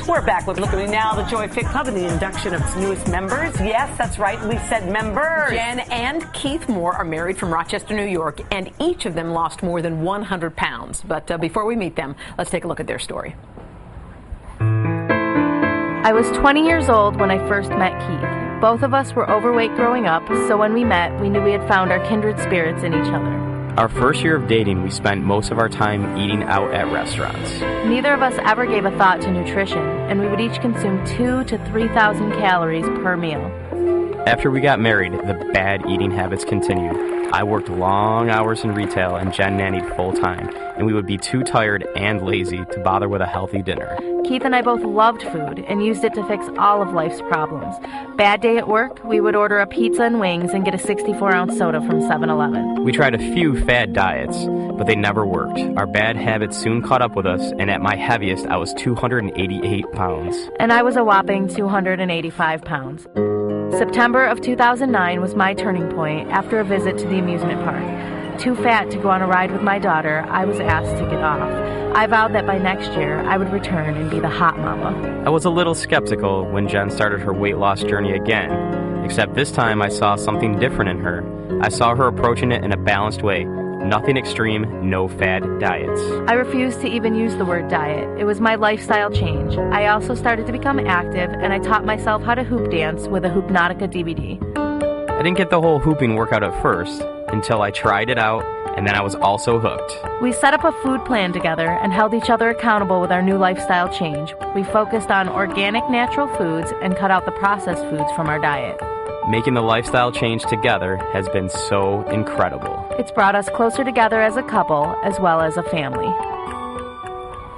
We're back with looking now the Joy Fit Club and the induction of its newest members. Yes, that's right. We said members. Jen and Keith Moore are married from Rochester, New York, and each of them lost more than 100 pounds. But before we meet them, let's take a look at their story. I was 20 years old when I first met Keith. Both of us were overweight growing up, so when we met, we knew we had found our kindred spirits in each other. Our first year of dating, we spent most of our time eating out at restaurants. Neither of us ever gave a thought to nutrition, and we would each consume 2,000 to 3,000 calories per meal. After we got married, the bad eating habits continued. I worked long hours in retail and Jen nannied full time, and we would be too tired and lazy to bother with a healthy dinner. Keith and I both loved food and used it to fix all of life's problems. Bad day at work, we would order a pizza and wings and get a 64-ounce soda from 7-Eleven. We tried a few fad diets, but they never worked. Our bad habits soon caught up with us, and at my heaviest, I was 288 pounds. And I was a whopping 285 pounds. September of 2009 was my turning point after a visit to the amusement park. Too fat to go on a ride with my daughter, I was asked to get off. I vowed that by next year, I would return and be the hot mama. I was a little skeptical when Jen started her weight loss journey again, except this time I saw something different in her. I saw her approaching it in a balanced way. Nothing extreme, no fad diets. I refused to even use the word diet. It was my lifestyle change. I also started to become active, and I taught myself how to hoop dance with a Hoopnotica DVD. I didn't get the whole hooping workout at first, until I tried it out, and then I was also hooked. We set up a food plan together and held each other accountable with our new lifestyle change. We focused on organic, natural foods and cut out the processed foods from our diet. Making the lifestyle change together has been so incredible. It's brought us closer together as a couple, as well as a family.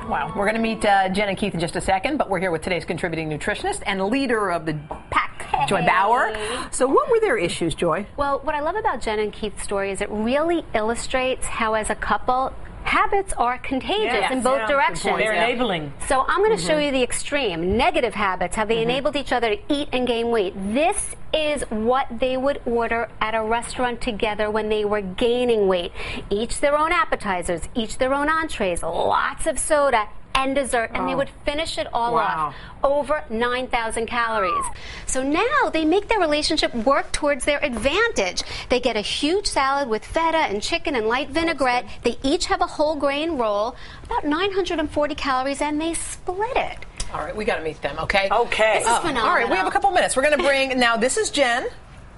Wow. We're going to meet Jen and Keith in just a second, but we're here with today's contributing nutritionist and leader of the pack, Joy Bauer. So what were their issues, Joy? Well, what I love about Jen and Keith's story is it really illustrates how, as a couple, habits are contagious in both directions. They're enabling. So I'm going to show you the extreme. Negative habits, how they enabled each other to eat and gain weight. This is what they would order at a restaurant together when they were gaining weight. Each their own appetizers, each their own entrees, lots of soda and dessert, and they would finish it all off. Over 9,000 calories. So now they make their relationship work towards their advantage. They get a huge salad with feta and chicken and light vinaigrette. They each have a whole grain roll, about 940 calories, and they split it. All right, we got to meet them, okay? Okay. This is phenomenal. All right, we have a couple minutes. We're going to bring, now this is Jen,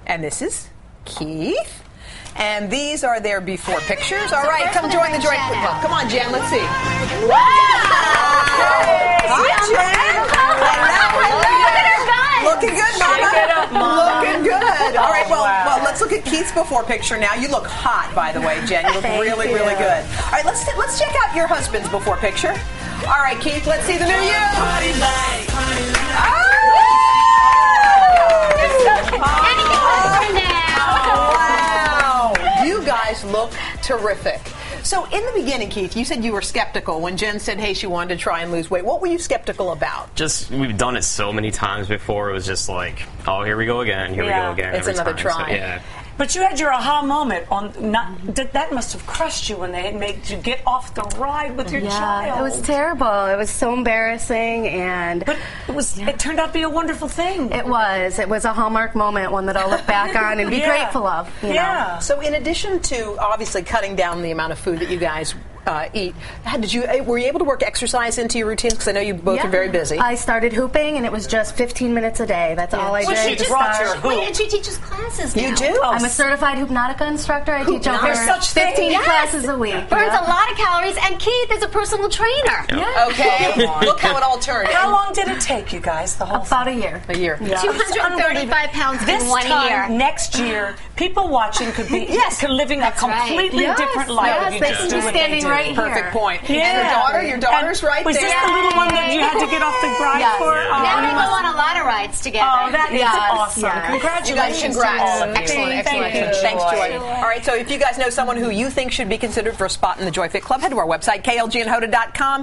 and this is Keith. And these are their before pictures. All right, come join the Joy Fit Club. Come on, Jen, let's see. Wow! Hi, Jen. Hello. Looking good, Mama. Looking good. All right, well, let's look at Keith's before picture now. You look hot, by the way, Jen. You look really good. All right, let's check out your husband's before picture. All right, Keith, let's see the new you. You guys look terrific. So in the beginning, Keith, you said you were skeptical when Jen said, hey, she wanted to try and lose weight. What were you skeptical about? Just, we've done it so many times before. It was just like, oh, here we go again. Here we go again. It's another try. So, yeah. But you had your aha moment on that must have crushed you when they had made you get off the ride with your child. It was terrible. It was so embarrassing, but it turned out to be a wonderful thing. It was a Hallmark moment, one that I'll look back on and be grateful of. You know? So in addition to obviously cutting down the amount of food that you guys eat, were you able to work exercise into your routines? Because I know you both are very busy. I started hooping, and it was just 15 minutes a day. That's all I did. She just brought your hoop. Wait, and she teaches classes now. You do? I'm a certified Hoopnotica instructor. I teach over 15 classes a week. Burns a lot of calories, and Keith is a personal trainer. Yeah. Okay. Look how it all turned. How long did it take you guys? The whole About a year. A year. Yeah. 235 pounds in 1 year. Next year, people watching could be living a completely different life. Yes, they can be standing right here. Perfect point. And your daughter's right there. Was this the little one that you had to get off the ride for? Now they go on a lot of rides together. Oh, that is awesome. Yes. Congratulations. Excellent. Thanks, Joy. All right, so if you guys know someone who you think should be considered for a spot in the Joy Fit Club, head to our website, klgandhoda.com.